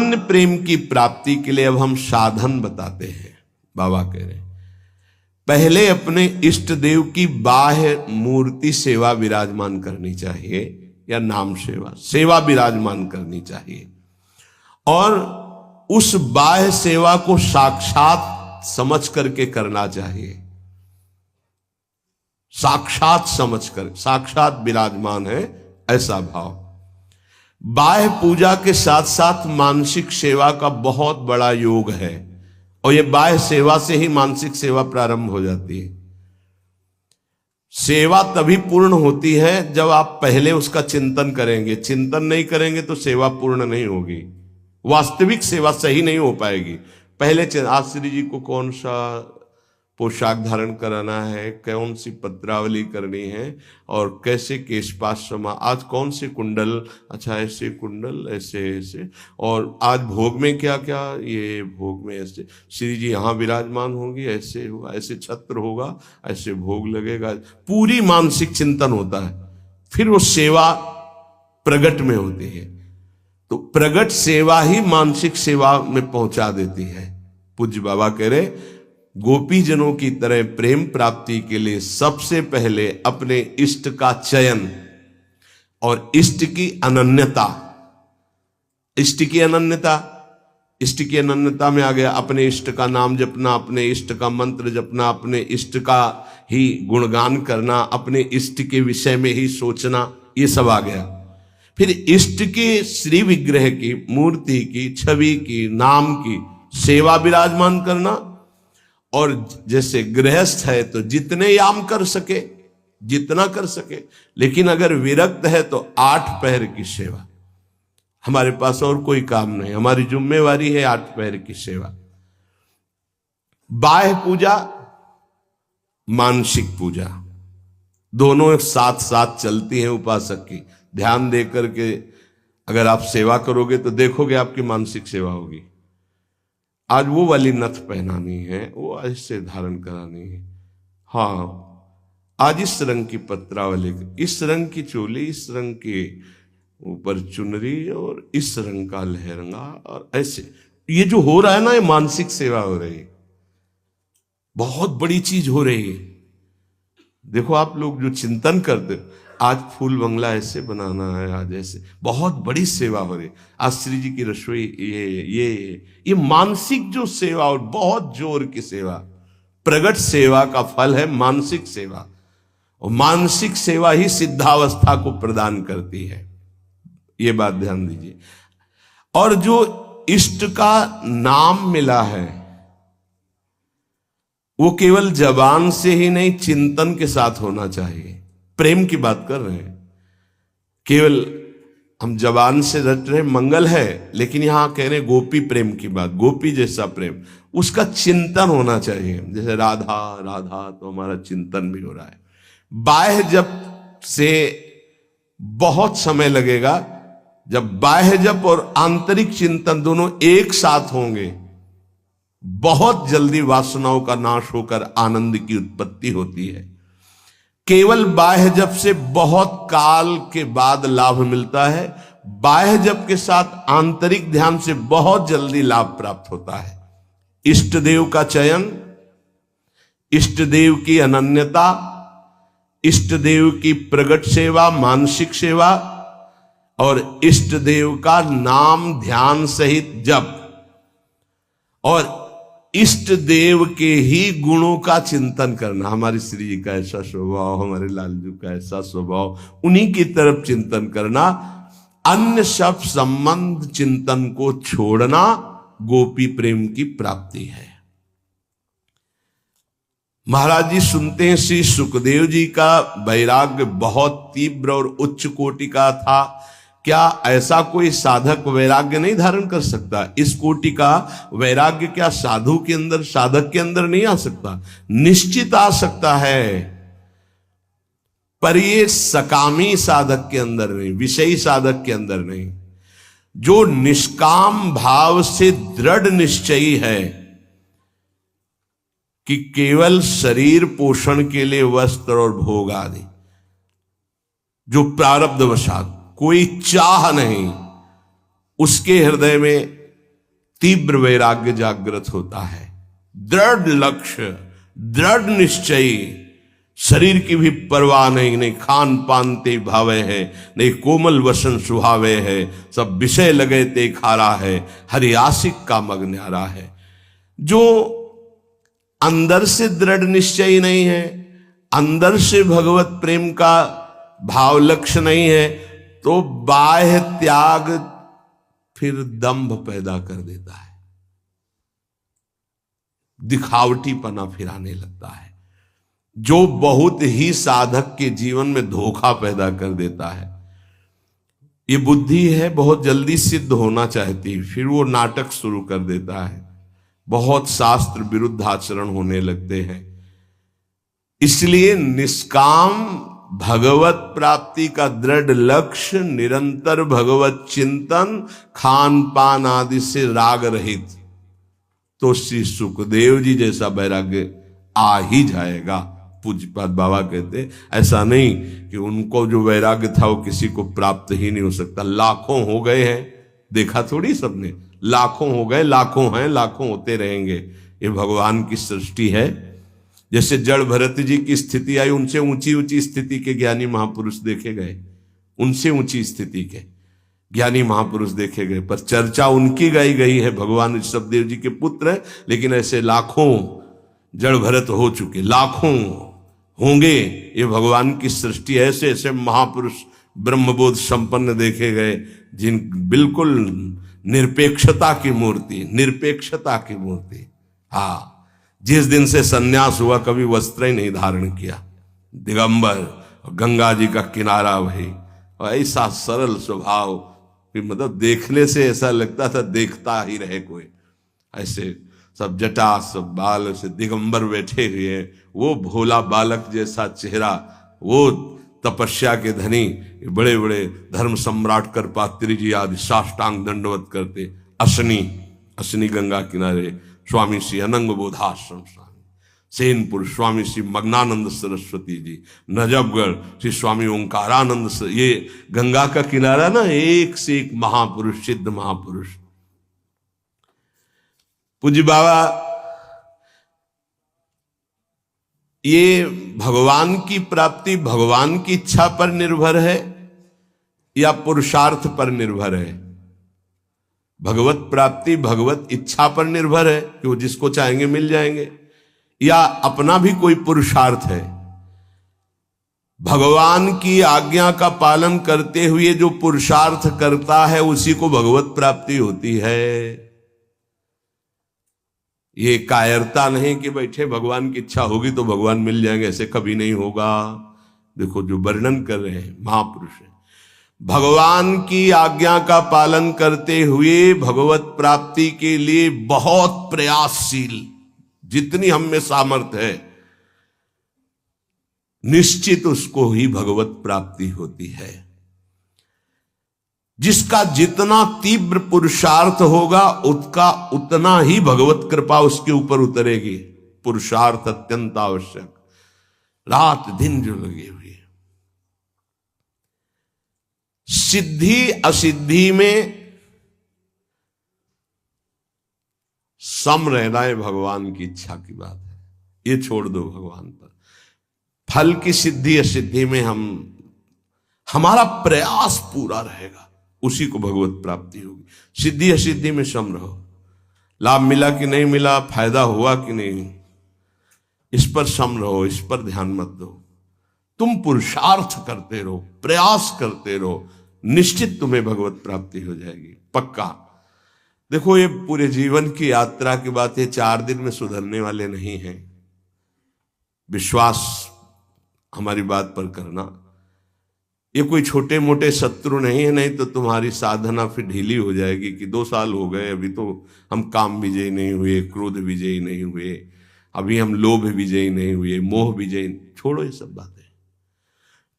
अन्य प्रेम की प्राप्ति के लिए अब हम साधन बताते हैं। बाबा कह रहे हैं पहले अपने इष्ट देव की बाह्य मूर्ति सेवा विराजमान करनी चाहिए, या नाम सेवा विराजमान करनी चाहिए, और उस बाह्य सेवा को साक्षात समझ करके करना चाहिए। साक्षात समझकर, साक्षात विराजमान है ऐसा भाव। बाह्य पूजा के साथ साथ मानसिक सेवा का बहुत बड़ा योग है, और यह बाह्य सेवा से ही मानसिक सेवा प्रारंभ हो जाती है। सेवा तभी पूर्ण होती है जब आप पहले उसका चिंतन करेंगे। चिंतन नहीं करेंगे तो सेवा पूर्ण नहीं होगी, वास्तविक सेवा सही नहीं हो पाएगी। पहले आज श्री जी को कौन सा पोशाक धारण कराना है, कौन सी पत्रावली करनी है, और कैसे केशपाश समा, आज कौन से कुंडल, अच्छा ऐसे कुंडल, ऐसे ऐसे, और आज भोग में क्या क्या, ये भोग में ऐसे श्री जी यहाँ विराजमान होंगी, ऐसे होगा, ऐसे छत्र होगा, ऐसे भोग लगेगा। पूरी मानसिक चिंतन होता है, फिर वो सेवा प्रगट में होती है। तो प्रगट सेवा ही मानसिक सेवा में पहुंचा देती है। पूज्य बाबा कह रहे गोपी जनों की तरह प्रेम प्राप्ति के लिए सबसे पहले अपने इष्ट का चयन और इष्ट की अनन्यता। इष्ट की अनन्यता, इष्ट की अनन्यता में आ गया अपने इष्ट का नाम जपना, अपने इष्ट का मंत्र जपना, अपने इष्ट का ही गुणगान करना, अपने इष्ट के विषय में ही सोचना, ये सब आ गया। फिर इष्ट के श्री विग्रह की, मूर्ति की, छवि की, नाम की सेवा विराजमान करना। और जैसे गृहस्थ है तो जितने याम कर सके, जितना कर सके, लेकिन अगर विरक्त है तो 8 पहर की सेवा। हमारे पास और कोई काम नहीं, हमारी जिम्मेवारी है 8 पहर की सेवा। बाह्य पूजा, मानसिक पूजा, दोनों साथ साथ चलती हैं उपासक की। ध्यान देकर के अगर आप सेवा करोगे तो देखोगे आपकी मानसिक सेवा होगी। आज वो वाली नथ पहनानी है, वो ऐसे धारण करानी है, हाँ आज इस रंग की पत्रावली, इस रंग की चोली, इस रंग के ऊपर चुनरी, और इस रंग का लहंगा, और ऐसे ये जो हो रहा है ना, ये मानसिक सेवा हो रही है, बहुत बड़ी चीज हो रही है। देखो आप लोग जो चिंतन करते, आज फूल बंगला ऐसे बनाना है, आज ऐसे, बहुत बड़ी सेवा हो रही। आज श्री जी की रसोई, ये मानसिक जो सेवा, और बहुत जोर की सेवा, प्रगट सेवा का फल है मानसिक सेवा, और मानसिक सेवा ही सिद्धावस्था को प्रदान करती है। ये बात ध्यान दीजिए। और जो इष्ट का नाम मिला है वो केवल जबान से ही नहीं, चिंतन के साथ होना चाहिए। प्रेम की बात कर रहे हैं, केवल हम जबान से रट रहे मंगल है, लेकिन यहां कह रहे गोपी प्रेम की बात, गोपी जैसा प्रेम, उसका चिंतन होना चाहिए। जैसे राधा राधा, तो हमारा चिंतन भी हो रहा है। बाह्य जप से बहुत समय लगेगा, जब बाह्य जप और आंतरिक चिंतन दोनों एक साथ होंगे, बहुत जल्दी वासनाओं का नाश होकर आनंद की उत्पत्ति होती है। केवल बाह्य जप से बहुत काल के बाद लाभ मिलता है, बाह्य जप के साथ आंतरिक ध्यान से बहुत जल्दी लाभ प्राप्त होता है। इष्ट देव का चयन, इष्ट देव की अनन्यता, इष्ट देव की प्रगट सेवा, मानसिक सेवा, और इष्ट देव का नाम ध्यान सहित जप, और इष्ट देव के ही गुणों का चिंतन करना। हमारी श्री जी का ऐसा स्वभाव, हमारे लालजू का ऐसा स्वभाव, उन्हीं की तरफ चिंतन करना। अन्य सब संबंध चिंतन को छोड़ना गोपी प्रेम की प्राप्ति है। महाराज जी सुनते हैं श्री सुखदेव जी का वैराग्य बहुत तीव्र और उच्च कोटि का था। क्या ऐसा कोई साधक वैराग्य नहीं धारण कर सकता? इस कोटि का वैराग्य क्या साधु के अंदर, साधक के अंदर नहीं आ सकता? निश्चित आ सकता है, पर ये सकामी साधक के अंदर नहीं, विषयी साधक के अंदर नहीं। जो निष्काम भाव से दृढ़ निश्चयी है कि केवल शरीर पोषण के लिए वस्त्र और भोग आदि, जो प्रारब्धवशात कोई चाह नहीं, उसके हृदय में तीव्र वैराग्य जागृत होता है, दृढ़ लक्ष्य, दृढ़ निश्चयी, शरीर की भी परवाह नहीं, नहीं खान पान ते भावे है, नहीं कोमल वसन सुहावे है, सब विषय लगे ते खारा है, हरि आशिक का मग न्यारा है। जो अंदर से दृढ़ निश्चयी नहीं है, अंदर से भगवत प्रेम का भाव लक्ष्य नहीं है, तो बाह्य त्याग फिर दंभ पैदा कर देता है, दिखावटीपना फिर आने लगता है, जो बहुत ही साधक के जीवन में धोखा पैदा कर देता है। ये बुद्धि है बहुत जल्दी सिद्ध होना चाहती है, फिर वो नाटक शुरू कर देता है, बहुत शास्त्र विरुद्ध आचरण होने लगते हैं। इसलिए निष्काम भगवत प्राप्ति का दृढ़ लक्ष्य, निरंतर भगवत चिंतन, खान पान आदि से राग रहित, तो श्री सुखदेव जी जैसा वैराग्य आ ही जाएगा। पूज्यपाद बाबा कहते ऐसा नहीं कि उनको जो वैराग्य था वो किसी को प्राप्त ही नहीं हो सकता। लाखों हो गए हैं, देखा थोड़ी सबने, लाखों हो गए, लाखों हैं, लाखों होते रहेंगे। ये भगवान की सृष्टि है। जैसे जड़ भरत जी की स्थिति आई, उनसे ऊंची ऊंची स्थिति के ज्ञानी महापुरुष देखे गए, उनसे ऊंची स्थिति के ज्ञानी महापुरुष देखे गए, पर चर्चा उनकी गाई गई है। भगवान ऋषभदेव जी के पुत्र है, लेकिन ऐसे लाखों जड़ भरत हो चुके, लाखों होंगे। ये भगवान की सृष्टि, ऐसे ऐसे महापुरुष ब्रह्मबोध संपन्न देखे गए, जिन बिल्कुल निरपेक्षता की मूर्ति, निरपेक्षता की मूर्ति। हाँ, जिस दिन से सन्यास हुआ कभी वस्त्र ही नहीं धारण किया, दिगंबर, गंगा जी का किनारा वही, और ऐसा सरल स्वभाव कि मतलब देखने से ऐसा लगता था देखता ही रहे कोई। ऐसे सब जटा, सब बाल, से दिगंबर बैठे हुए, वो भोला बालक जैसा चेहरा, वो तपस्या के धनी, बड़े बड़े धर्म सम्राट करपात्री जी आदि साष्टांग दंडवत करते। असनी गंगा किनारे स्वामी श्री अनंग बोधाश्रम स्वामी, सेनपुर स्वामी श्री मग्नानंद सरस्वती जी, नजफगढ़ श्री स्वामी ओंकारानंद, ये गंगा का किनारा ना, एक से एक महापुरुष, सिद्ध महापुरुष। पूज्य बाबा, ये भगवान की प्राप्ति भगवान की इच्छा पर निर्भर है या पुरुषार्थ पर निर्भर है? भगवत प्राप्ति भगवत इच्छा पर निर्भर है कि वो जिसको चाहेंगे मिल जाएंगे, या अपना भी कोई पुरुषार्थ है? भगवान की आज्ञा का पालन करते हुए जो पुरुषार्थ करता है उसी को भगवत प्राप्ति होती है। ये कायरता नहीं कि बैठे भगवान की इच्छा होगी तो भगवान मिल जाएंगे, ऐसे कभी नहीं होगा। देखो जो वर्णन कर रहे हैं महापुरुष है, भगवान की आज्ञा का पालन करते हुए भगवत प्राप्ति के लिए बहुत प्रयासशील, जितनी हम में सामर्थ्य है, निश्चित उसको ही भगवत प्राप्ति होती है। जिसका जितना तीव्र पुरुषार्थ होगा उसका उतना ही भगवत कृपा उसके ऊपर उतरेगी। पुरुषार्थ अत्यंत आवश्यक, रात दिन जो लगे हुए। सिद्धि असिद्धि में सम रहना है भगवान की इच्छा की बात है, ये छोड़ दो भगवान पर। फल की सिद्धि असिद्धि में हमारा प्रयास पूरा रहेगा, उसी को भगवत प्राप्ति होगी। सिद्धि असिद्धि में सम रहो, लाभ मिला कि नहीं मिला, फायदा हुआ कि नहीं, इस पर सम रहो, इस पर ध्यान मत दो। तुम पुरुषार्थ करते रहो, प्रयास करते रहो, निश्चित तुम्हें भगवत प्राप्ति हो जाएगी, पक्का। देखो ये पूरे जीवन की यात्रा की बात है, 4 दिन में सुधरने वाले नहीं हैं। विश्वास हमारी बात पर करना, ये कोई छोटे मोटे शत्रु नहीं है, नहीं तो तुम्हारी साधना फिर ढीली हो जाएगी कि 2 साल हो गए, अभी तो हम काम विजयी नहीं हुए, क्रोध विजयी नहीं हुए, अभी हम लोभ विजयी नहीं हुए, मोह विजयी। छोड़ो ये सब बातें,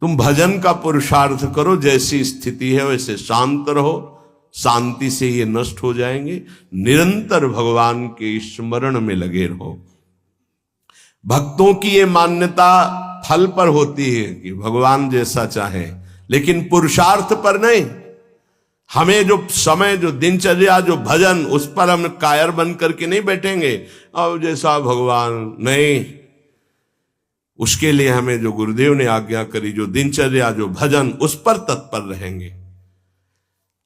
तुम भजन का पुरुषार्थ करो, जैसी स्थिति है वैसे शांत रहो, शांति से ये नष्ट हो जाएंगे। निरंतर भगवान के स्मरण में लगे रहो। भक्तों की ये मान्यता फल पर होती है कि भगवान जैसा चाहे, लेकिन पुरुषार्थ पर नहीं। हमें जो समय, जो दिनचर्या, जो भजन, उस पर हम कायर बन करके नहीं बैठेंगे अब जैसा भगवान, नहीं। उसके लिए हमें जो गुरुदेव ने आज्ञा करी, जो दिनचर्या, जो भजन, उस पर तत्पर रहेंगे।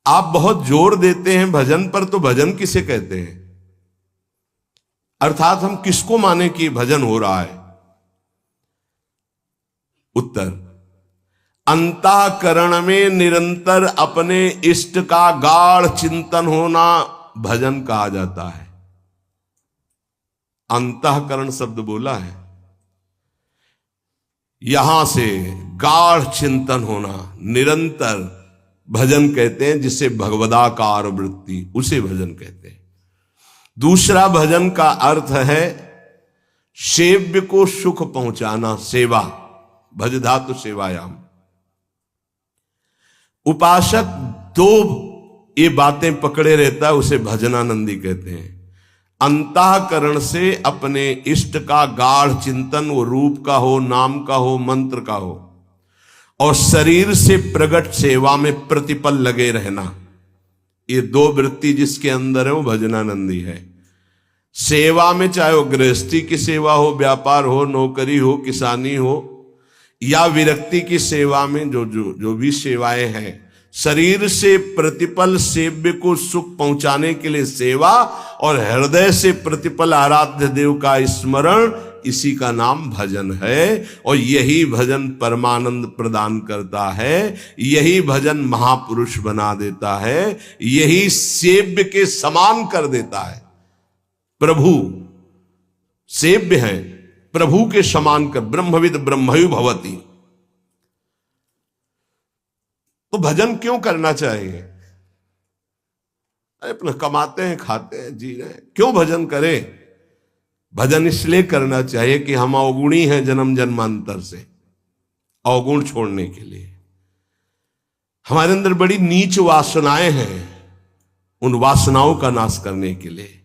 आप बहुत जोर देते हैं भजन पर, तो भजन किसे कहते हैं? अर्थात हम किसको माने कि भजन हो रहा है? उत्तर, अंतःकरण में निरंतर अपने इष्ट का गाढ़ चिंतन होना भजन कहा जाता है। अंतःकरण शब्द बोला है, यहां से गाढ़ चिंतन होना, निरंतर भजन कहते हैं, जिसे भगवदाकार वृत्ति, उसे भजन कहते हैं। दूसरा भजन का अर्थ है सेव्य को सुख पहुंचाना, सेवा, भज धातु सेवायाम। उपासक दो ये बातें पकड़े रहता है, उसे भजनानंदी कहते हैं। अंतःकरण से अपने इष्ट का गाढ़ चिंतन, वो रूप का हो, नाम का हो, मंत्र का हो, और शरीर से प्रकट सेवा में प्रतिपल लगे रहना, ये दो वृत्ति जिसके अंदर है वो भजनानंदी है। सेवा में चाहे वो गृहस्थी की सेवा हो, व्यापार हो, नौकरी हो, किसानी हो, या विरक्ति की सेवा में जो भी सेवाएं हैं, शरीर से प्रतिपल सेव्य को सुख पहुंचाने के लिए सेवा, और हृदय से प्रतिपल आराध्य देव का स्मरण, इसी का नाम भजन है। और यही भजन परमानंद प्रदान करता है, यही भजन महापुरुष बना देता है, यही सेव्य के समान कर देता है। प्रभु सेव्य है, प्रभु के समान कर, ब्रह्मविद ब्रह्मयु भवति। तो भजन क्यों करना चाहिए? अपना कमाते हैं, खाते हैं, जी रहे हैं, क्यों भजन करें? भजन इसलिए करना चाहिए कि हम अवगुणी हैं जन्म जन्मांतर से, अवगुण छोड़ने के लिए। हमारे अंदर बड़ी नीच वासनाएं हैं, उन वासनाओं का नाश करने के लिए।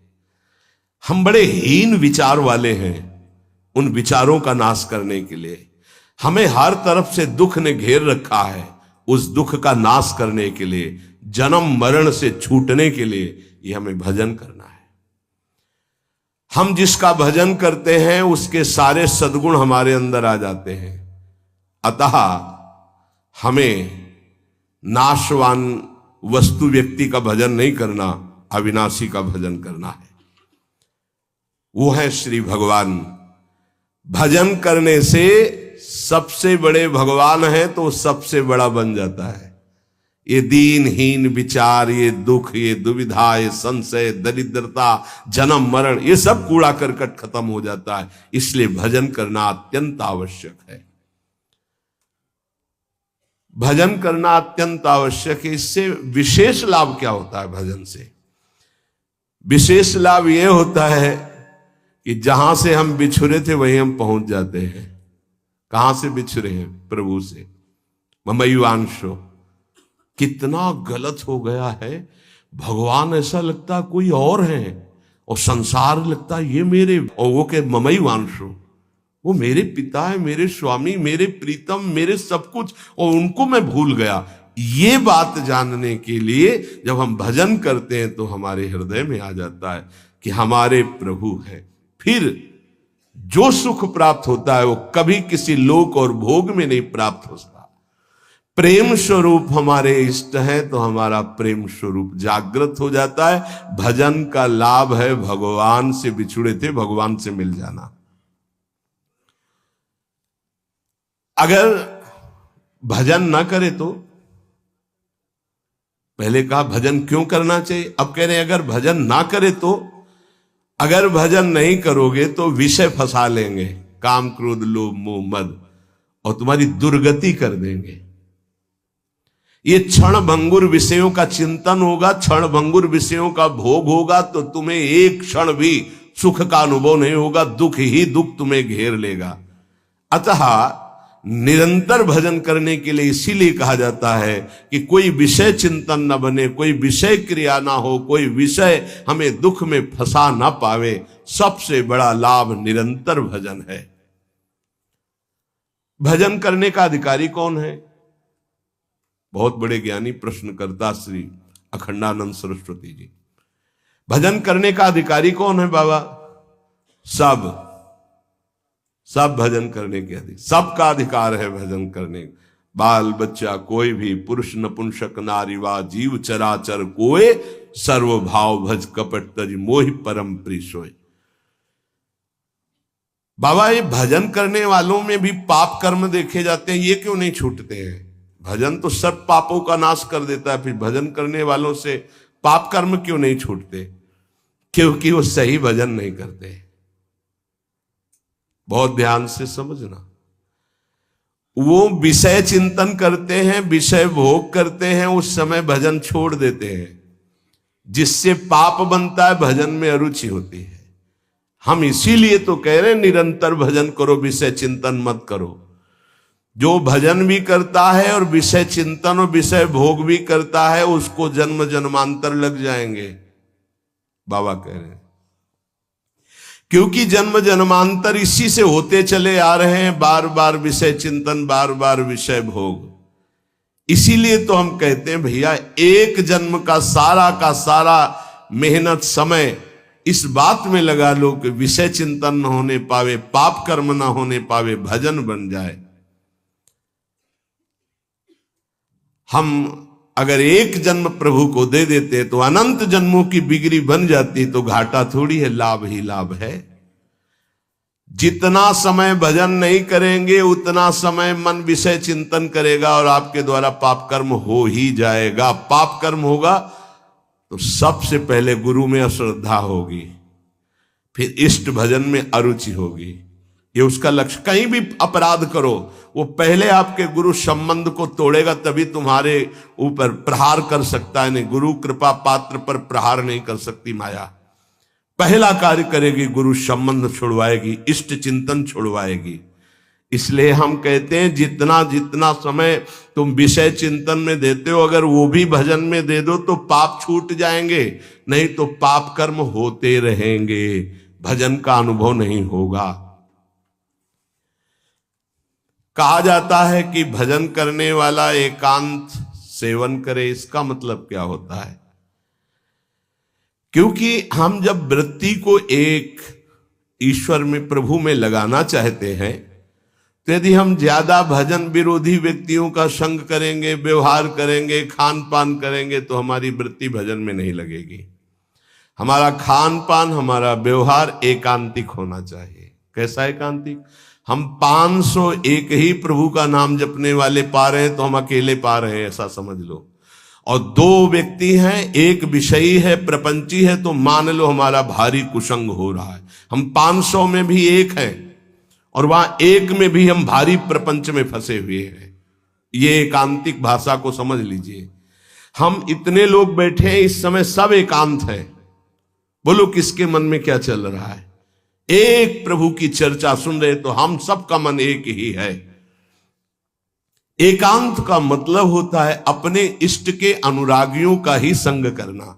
हम बड़े हीन विचार वाले हैं, उन विचारों का नाश करने के लिए। हमें हर तरफ से दुख ने घेर रखा है, उस दुख का नाश करने के लिए, जन्म मरण से छूटने के लिए ये हमें भजन करना है। हम जिसका भजन करते हैं उसके सारे सद्गुण हमारे अंदर आ जाते हैं। अतः हमें नाशवान वस्तु व्यक्ति का भजन नहीं करना, अविनाशी का भजन करना है। वो है श्री भगवान। भजन करने से सबसे बड़े भगवान है तो सबसे बड़ा बन जाता है। ये दीनहीन विचार, ये दुख, ये दुविधा, ये संशय, दरिद्रता, जन्म मरण, ये सब कूड़ा करकट खत्म हो जाता है। इसलिए भजन करना अत्यंत आवश्यक है। भजन करना अत्यंत आवश्यक है। इससे विशेष लाभ क्या होता है? भजन से विशेष लाभ यह होता है कि जहां से हम बिछुरे थे वहीं हम पहुंच जाते हैं। कहां से बिछुरे हैं? प्रभु से। ममैवांशो, कितना गलत हो गया है। भगवान ऐसा लगता है कोई और है, और संसार लगता है ये मेरे, और वो के ममैवांशो, वो मेरे पिता है, मेरे स्वामी, मेरे प्रीतम, मेरे सब कुछ, और उनको मैं भूल गया। ये बात जानने के लिए जब हम भजन करते हैं तो हमारे हृदय में आ जाता है कि हमारे प्रभु है। फिर जो सुख प्राप्त होता है वो कभी किसी लोक और भोग में नहीं प्राप्त होता। प्रेम स्वरूप हमारे इष्ट है तो हमारा प्रेम स्वरूप जागृत हो जाता है। भजन का लाभ है भगवान से बिछुड़े थे भगवान से मिल जाना। अगर भजन ना करे तो, पहले कहा भजन क्यों करना चाहिए, अब कह रहे हैं अगर भजन ना करे तो, अगर भजन नहीं करोगे तो विषय फंसा लेंगे, काम क्रोध लोभ मोह मद, और तुम्हारी दुर्गति कर देंगे। ये क्षण भंगुर विषयों का चिंतन होगा, क्षण भंगुर विषयों का भोग होगा, तो तुम्हें एक क्षण भी सुख का अनुभव नहीं होगा, दुख ही दुख तुम्हें घेर लेगा। अतः निरंतर भजन करने के लिए इसीलिए कहा जाता है कि कोई विषय चिंतन न बने, कोई विषय क्रिया ना हो, कोई विषय हमें दुख में फंसा ना पावे। सबसे बड़ा लाभ निरंतर भजन है। भजन करने का अधिकारी कौन है? बहुत बड़े ज्ञानी प्रश्नकर्ता श्री अखंडानंद सरस्वती जी। भजन करने का अधिकारी कौन है बाबा? सब भजन करने के अधिकार, सबका अधिकार है भजन करने। बाल बच्चा कोई भी, पुरुष नपुंसक नारी वा जीव चराचर कोय, सर्वभाव भज कपट तज मोहि परम प्रिय सोय। बाबा ये भजन करने वालों में भी पाप कर्म देखे जाते हैं, ये क्यों नहीं छूटते हैं? भजन तो सब पापों का नाश कर देता है, फिर भजन करने वालों से पाप कर्म क्यों नहीं छूटते? क्योंकि वो सही भजन नहीं करते। बहुत ध्यान से समझना, वो विषय चिंतन करते हैं, विषय भोग करते हैं, उस समय भजन छोड़ देते हैं, जिससे पाप बनता है, भजन में अरुचि होती है। हम इसीलिए तो कह रहे हैं निरंतर भजन करो, विषय चिंतन मत करो। जो भजन भी करता है और विषय चिंतन और विषय भोग भी करता है, उसको जन्म जन्मांतर लग जाएंगे, बाबा कह रहे हैं। क्योंकि जन्म जन्मांतर इसी से होते चले आ रहे हैं, बार बार विषय चिंतन, बार बार विषय भोग। इसीलिए तो हम कहते हैं भैया, एक जन्म का सारा मेहनत समय इस बात में लगा लो कि विषय चिंतन न होने पावे, पाप कर्म न होने पावे, भजन बन जाए। हम अगर एक जन्म प्रभु को दे देते तो अनंत जन्मों की बिगड़ी बन जाती, तो घाटा थोड़ी है, लाभ ही लाभ है। जितना समय भजन नहीं करेंगे उतना समय मन विषय चिंतन करेगा और आपके द्वारा पाप कर्म हो ही जाएगा। पाप कर्म होगा तो सबसे पहले गुरु में अश्रद्धा होगी, फिर इष्ट भजन में अरुचि होगी। ये उसका लक्ष्य। कहीं भी अपराध करो, वो पहले आपके गुरु संबंध को तोड़ेगा, तभी तुम्हारे ऊपर प्रहार कर सकता है। नहीं, गुरु कृपा पात्र पर प्रहार नहीं कर सकती माया। पहला कार्य करेगी, गुरु संबंध छुड़वाएगी, इष्ट चिंतन छुड़वाएगी। इसलिए हम कहते हैं जितना जितना समय तुम विषय चिंतन में देते हो, अगर वो भी भजन में दे दो तो पाप छूट जाएंगे, नहीं तो पाप कर्म होते रहेंगे, भजन का अनुभव नहीं होगा। कहा जाता है कि भजन करने वाला एकांत सेवन करे। इसका मतलब क्या होता है? क्योंकि हम जब वृत्ति को एक ईश्वर में, प्रभु में लगाना चाहते हैं, तो यदि हम ज्यादा भजन विरोधी व्यक्तियों का संग करेंगे, व्यवहार करेंगे, खान पान करेंगे, तो हमारी वृत्ति भजन में नहीं लगेगी। हमारा खान पान, हमारा व्यवहार एकांतिक होना चाहिए। कैसा एकांतिक? हम 501 ही प्रभु का नाम जपने वाले पा रहे हैं तो हम अकेले पा रहे हैं, ऐसा समझ लो। और 2 व्यक्ति हैं, एक विषयी है, प्रपंची है, तो मान लो हमारा भारी कुसंग हो रहा है। हम 500 में भी एक हैं और वहां एक में भी हम भारी प्रपंच में फंसे हुए हैं। ये एकांतिक भाषा को समझ लीजिए। हम इतने लोग बैठे हैं इस समय, सब एकांत है। बोलो किसके मन में क्या चल रहा है? एक प्रभु की चर्चा सुन रहे तो हम सबका मन एक ही है। एकांत का मतलब होता है अपने इष्ट के अनुरागियों का ही संग करना,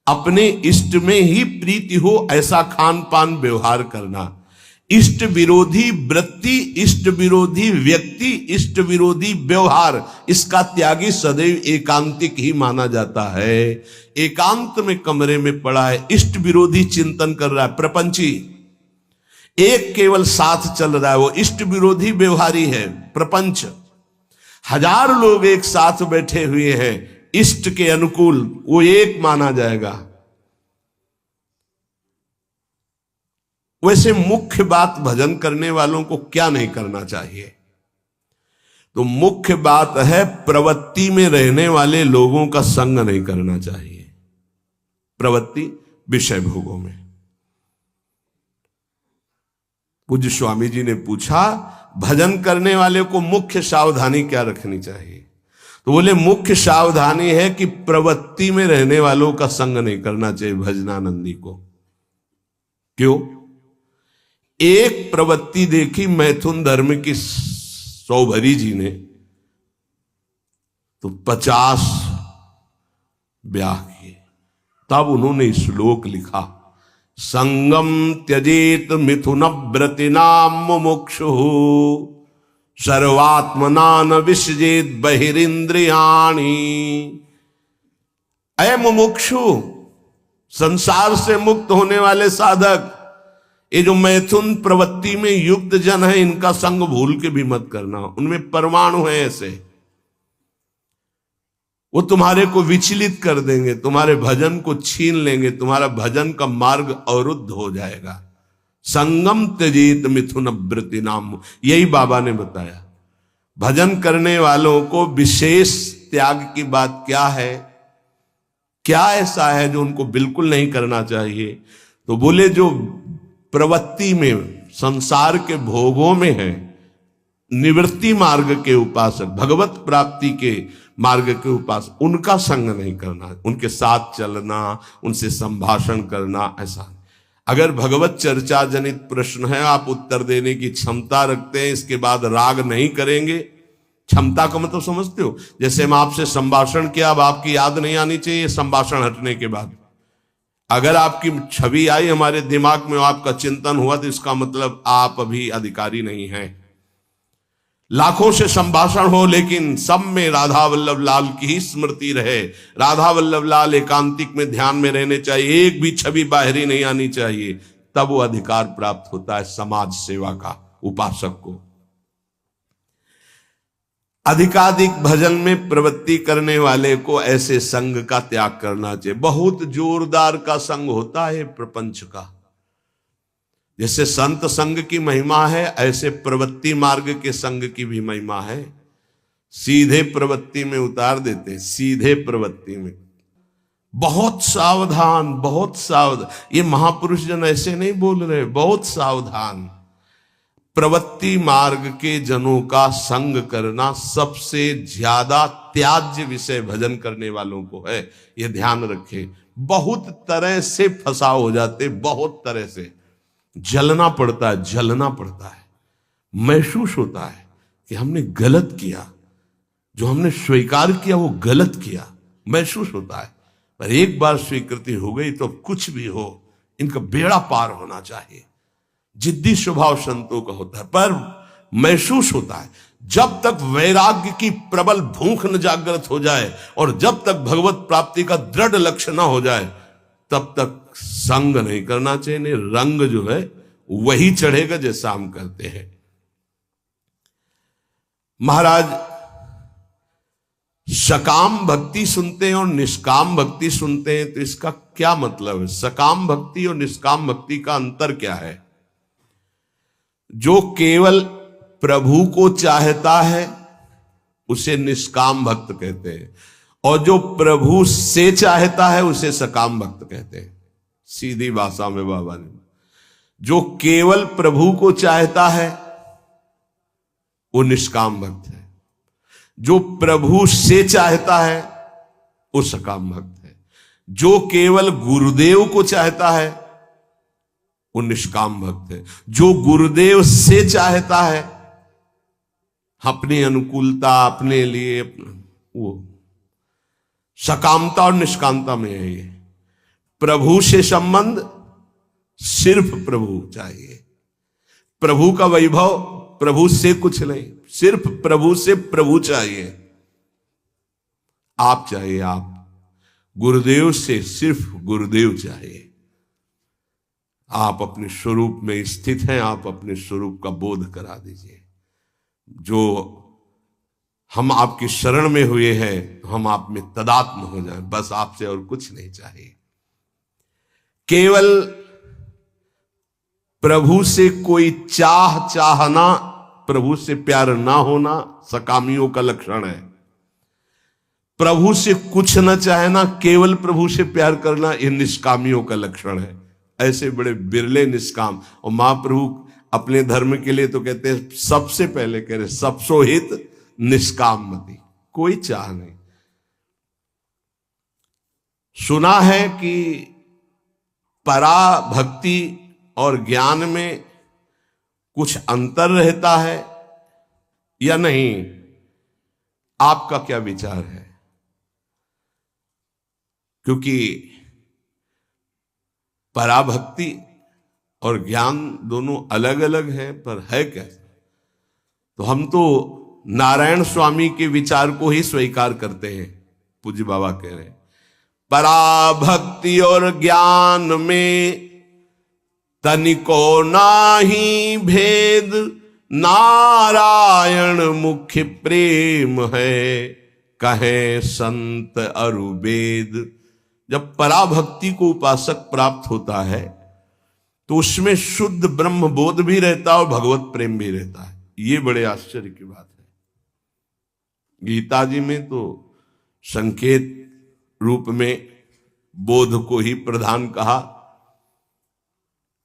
अपने इष्ट में ही प्रीति हो ऐसा खान पान व्यवहार करना। इष्ट विरोधी वृत्ति, इष्ट विरोधी व्यक्ति, इष्ट विरोधी व्यवहार, इसका त्यागी सदैव एकांतिक ही माना जाता है। एकांत में कमरे में पड़ा है, इष्ट विरोधी चिंतन कर रहा है, प्रपंची एक केवल साथ चल रहा है, वो इष्ट विरोधी व्यवहारी है, प्रपंच। 1000 लोग एक साथ बैठे हुए हैं इष्ट के अनुकूल, वो एक माना जाएगा। वैसे मुख्य बात भजन करने वालों को क्या नहीं करना चाहिए? तो मुख्य बात है प्रवृत्ति में रहने वाले लोगों का संग नहीं करना चाहिए। प्रवृत्ति विषय भोगों में। पूज्य स्वामी जी ने पूछा भजन करने वाले को मुख्य सावधानी क्या रखनी चाहिए? तो बोले मुख्य सावधानी है कि प्रवृत्ति में रहने वालों का संग नहीं करना चाहिए भजनानंदी को। क्यों? एक प्रवृत्ति देखी मैथुन धर्म की सौभरी जी ने, तो 50 ब्याह किए। तब उन्होंने श्लोक लिखा, संगम त्यजेत मिथुन व्रतिनाम मुमुक्षु सर्वात्मना न विसजेत बहिरिंद्रियाणि। अय मुमुक्षु, संसार से मुक्त होने वाले साधक, ये जो मैथुन प्रवृत्ति में युक्त जन है, इनका संग भूल के भी मत करना। उनमें परमाणु है ऐसे, वो तुम्हारे को विचलित कर देंगे, तुम्हारे भजन को छीन लेंगे, तुम्हारा भजन का मार्ग अवरुद्ध हो जाएगा। संगम त्यजेत मिथुन व्रति नाम, यही बाबा ने बताया। भजन करने वालों को विशेष त्याग की बात क्या है, क्या ऐसा है जो उनको बिल्कुल नहीं करना चाहिए? तो बोले जो प्रवृत्ति में, संसार के भोगों में है, निवृत्ति मार्ग के उपासक, भगवत प्राप्ति के मार्ग के उपासक, उनका संग नहीं करना, उनके साथ चलना, उनसे संभाषण करना, ऐसा। अगर भगवत चर्चा जनित प्रश्न है, आप उत्तर देने की क्षमता रखते हैं, इसके बाद राग नहीं करेंगे। क्षमता का मतलब समझते हो? जैसे हम आपसे संभाषण किया, अब आपकी याद नहीं आनी चाहिए संभाषण हटने के बाद। अगर आपकी छवि आई हमारे दिमाग में, आपका चिंतन हुआ, तो इसका मतलब आप अभी अधिकारी नहीं हैं। लाखों से संभाषण हो, लेकिन सब में राधा वल्लभ लाल की ही स्मृति रहे। राधा वल्लभ लाल एकांतिक में ध्यान में रहने चाहिए, एक भी छवि बाहरी नहीं आनी चाहिए, तब वो अधिकार प्राप्त होता है समाज सेवा का उपासक को। अधिकाधिक भजन में प्रवृत्ति करने वाले को ऐसे संग का त्याग करना चाहिए। बहुत जोरदार का संग होता है प्रपंच का। जैसे संत संग की महिमा है, ऐसे प्रवृत्ति मार्ग के संग की भी महिमा है। सीधे प्रवृत्ति में उतार देते हैं, सीधे प्रवृत्ति में। बहुत सावधान, बहुत सावधान। ये महापुरुष जन ऐसे नहीं बोल रहे, बहुत सावधान। प्रवृत्ति मार्ग के जनों का संग करना सबसे ज्यादा त्याज्य विषय भजन करने वालों को है, ये ध्यान रखें। बहुत तरह से फंसाव हो जाते, बहुत तरह से जलना पड़ता है, जलना पड़ता है, महसूस होता है कि हमने गलत किया, जो हमने स्वीकार किया वो गलत किया, महसूस होता है। पर एक बार स्वीकृति हो गई तो कुछ भी हो, इनका बेड़ा पार होना चाहिए। जिद्दी स्वभाव संतों का होता है, पर महसूस होता है। जब तक वैराग्य की प्रबल भूख न जागृत हो जाए और जब तक भगवत प्राप्ति का दृढ़ लक्ष्य न हो जाए, तब तक संग नहीं करना चाहिए। नहीं, रंग जो है वही चढ़ेगा जैसा हम करते हैं। महाराज सकाम भक्ति सुनते हैं और निष्काम भक्ति सुनते हैं, तो इसका क्या मतलब है? सकाम भक्ति और निष्काम भक्ति का अंतर क्या है? जो केवल प्रभु को चाहता है उसे निष्काम भक्त कहते हैं, और जो प्रभु से चाहता है उसे सकाम भक्त कहते हैं। सीधी भाषा में बाबा ने, जो केवल प्रभु को चाहता है वो निष्काम भक्त है, जो प्रभु से चाहता है वो सकाम भक्त है, जो केवल गुरुदेव को चाहता है वो निष्काम भक्त है, जो गुरुदेव से चाहता है अपनी अनुकूलता, अपने लिए, वो सकामता और निष्कामता में है। ये प्रभु से संबंध, सिर्फ प्रभु चाहिए। प्रभु का वैभव, प्रभु से कुछ नहीं, सिर्फ प्रभु से प्रभु चाहिए। आप चाहिए, आप गुरुदेव से सिर्फ गुरुदेव चाहिए। आप अपने स्वरूप में स्थित हैं, आप अपने स्वरूप का बोध करा दीजिए। जो हम आपकी शरण में हुए हैं, हम आप में तदात्म हो जाएं, बस आपसे और कुछ नहीं चाहिए। केवल प्रभु से कोई चाहना, प्रभु से प्यार ना होना सकामियों का लक्षण है। प्रभु से कुछ न चाहना, केवल प्रभु से प्यार करना, यह निष्कामियों का लक्षण है। ऐसे बड़े बिरले निष्काम। और महाप्रभु अपने धर्म के लिए तो कहते हैं, सबसे पहले कह रहे सबसो हित निष्काम मति, कोई चाह नहीं। सुना है कि परा भक्ति और ज्ञान में कुछ अंतर रहता है या नहीं? आपका क्या विचार है? क्योंकि पराभक्ति और ज्ञान दोनों अलग अलग है, पर है कैसे? तो हम तो नारायण स्वामी के विचार को ही स्वीकार करते हैं। पूज्य बाबा कह रहे हैं पराभक्ति और ज्ञान में तनिको नाही भेद, नारायण मुख्य प्रेम है, कहे संत अरुवेद। जब पराभक्ति को उपासक प्राप्त होता है तो उसमें शुद्ध ब्रह्म बोध भी रहता है और भगवत प्रेम भी रहता है। ये बड़े आश्चर्य की बात है। गीता जी में तो संकेत रूप में बोध को ही प्रधान कहा।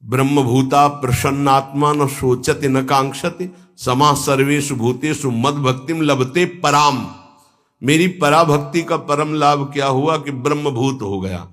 ब्रह्मभूता प्रसन्नात्मा न शोचति न कांक्षति, समा सर्वेषु भूतेषु मद भक्तिम लभते पराम। मेरी पराभक्ति का परम लाभ क्या हुआ कि ब्रह्मभूत हो गया।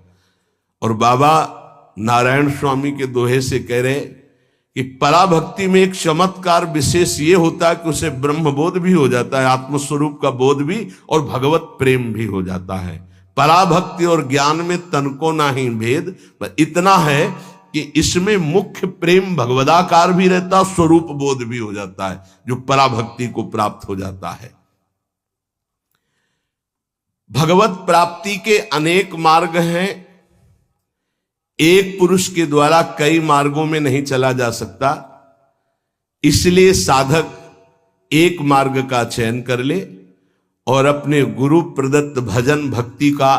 और बाबा नारायण स्वामी के दोहे से कह रहे कि पराभक्ति में एक चमत्कार विशेष ये होता है कि उसे ब्रह्मबोध भी हो जाता है, आत्मस्वरूप का बोध भी, और भगवत प्रेम भी हो जाता है। पराभक्ति और ज्ञान में तनको नाही भेद, पर इतना है कि इसमें मुख्य प्रेम भगवदाकार भी रहता, स्वरूप बोध भी हो जाता है, जो पराभक्ति को प्राप्त हो जाता है। भगवत प्राप्ति के अनेक मार्ग हैं। एक पुरुष के द्वारा कई मार्गों में नहीं चला जा सकता, इसलिए साधक एक मार्ग का चयन कर ले और अपने गुरु प्रदत्त भजन भक्ति का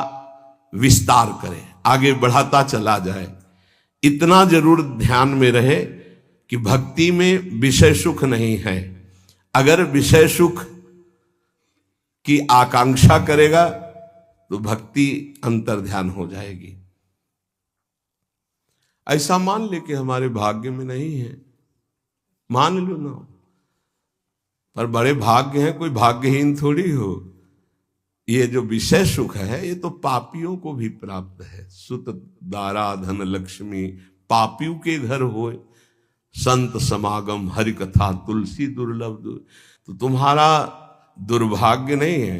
विस्तार करे, आगे बढ़ाता चला जाए। इतना जरूर ध्यान में रहे कि भक्ति में विषय सुख नहीं है। अगर विषय सुख की आकांक्षा करेगा तो भक्ति अंतर्ध्यान हो जाएगी। ऐसा मान ले कि हमारे भाग्य में नहीं है, मान लो ना, पर बड़े भाग्य हैं, कोई भाग्यहीन थोड़ी हो। ये जो विषय सुख है ये तो पापियों को भी प्राप्त है। सुत दारा धन लक्ष्मी पापियों के घर होए, संत समागम हरि कथा तुलसी दुर्लभ। तो तुम्हारा दुर्भाग्य नहीं है,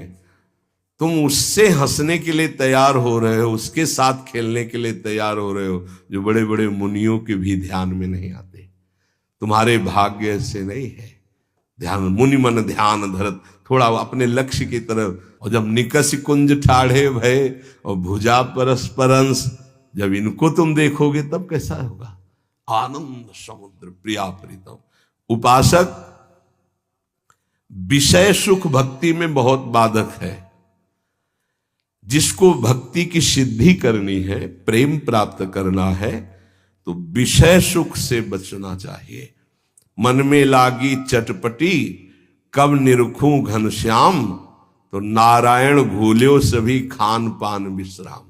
तुम उससे हंसने के लिए तैयार हो रहे हो, उसके साथ खेलने के लिए तैयार हो रहे हो जो बड़े बड़े मुनियों के भी ध्यान में नहीं आते। तुम्हारे भाग्य से नहीं है। ध्यान मुनि मन ध्यान धरत, थोड़ा अपने लक्ष्य की तरफ। और जब निकस कुंज ठाढ़े भय और भुजा परस्परंस, जब इनको तुम देखोगे तब कैसा होगा? आनंद समुद्र प्रिया प्रीतम। उपासक विषय सुख भक्ति में बहुत बाधक है। जिसको भक्ति की सिद्धि करनी है, प्रेम प्राप्त करना है, तो विषय सुख से बचना चाहिए। मन में लागी चटपटी कब निरखूं घनश्याम, तो नारायण भूल्यो सभी खान पान विश्राम।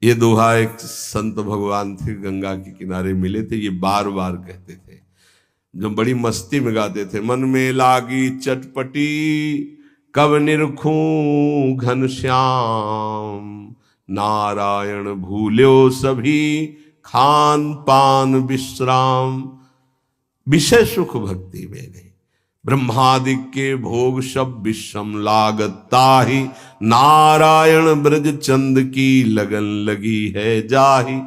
ये दोहा एक संत भगवान थे, गंगा के किनारे मिले थे, ये बार बार कहते थे, जो बड़ी मस्ती में गाते थे। मन में लागी चटपटी कब निरखूं घनश्याम, नारायण भूल्यो सभी खान पान विश्राम। विषय सुख भक्ति में नहीं। ब्रह्मादि के भोग सब विषम लागता ही, नारायण ब्रज चंद की लगन लगी है जाही।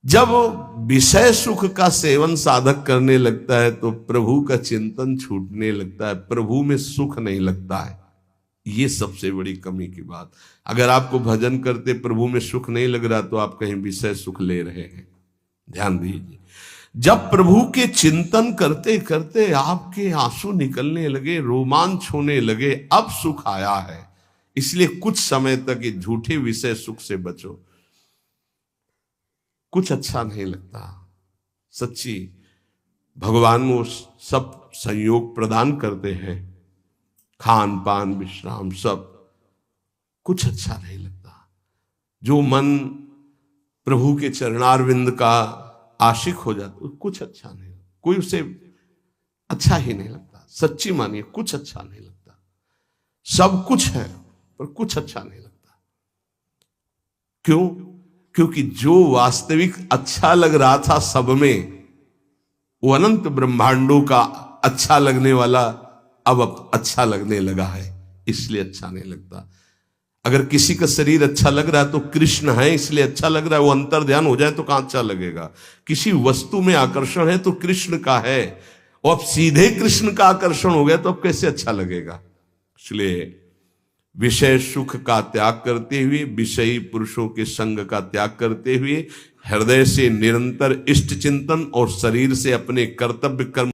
जब विषय सुख का सेवन साधक करने लगता है तो प्रभु का चिंतन छूटने लगता है, प्रभु में सुख नहीं लगता है। ये सबसे बड़ी कमी की बात। अगर आपको भजन करते प्रभु में सुख नहीं लग रहा तो आप कहीं विषय सुख ले रहे हैं। ध्यान दीजिए, जब प्रभु के चिंतन करते करते आपके आंसू निकलने लगे, रोमांच होने लगे, अब सुख आया है। इसलिए कुछ समय तक ये झूठे विषय सुख से बचो। कुछ अच्छा नहीं लगता। सच्ची भगवान वो सब संयोग प्रदान करते हैं, खान पान विश्राम सब, कुछ अच्छा नहीं लगता। जो मन प्रभु के चरणारविंद का आशिक हो जाता, कुछ अच्छा नहीं, कोई उसे अच्छा ही नहीं लगता। सच्ची मानिए, कुछ अच्छा नहीं लगता। सब कुछ है पर कुछ अच्छा नहीं लगता। क्यों? क्योंकि जो वास्तविक अच्छा लग रहा था सब में, वो अनंत ब्रह्मांडों का अच्छा लगने वाला अब अच्छा लगने लगा है, इसलिए अच्छा नहीं लगता। अगर किसी का शरीर अच्छा लग रहा है तो कृष्ण है इसलिए अच्छा लग रहा है, वो अंतर ध्यान हो जाए तो कहां अच्छा लगेगा। किसी वस्तु में आकर्षण है तो कृष्ण का है, और अब सीधे कृष्ण का आकर्षण हो गया तो अब कैसे अच्छा लगेगा। इसलिए विषय सुख का त्याग करते हुए, विषयी पुरुषों के संग का त्याग करते हुए, हृदय से निरंतर इष्ट चिंतन और शरीर से अपने कर्तव्य कर्म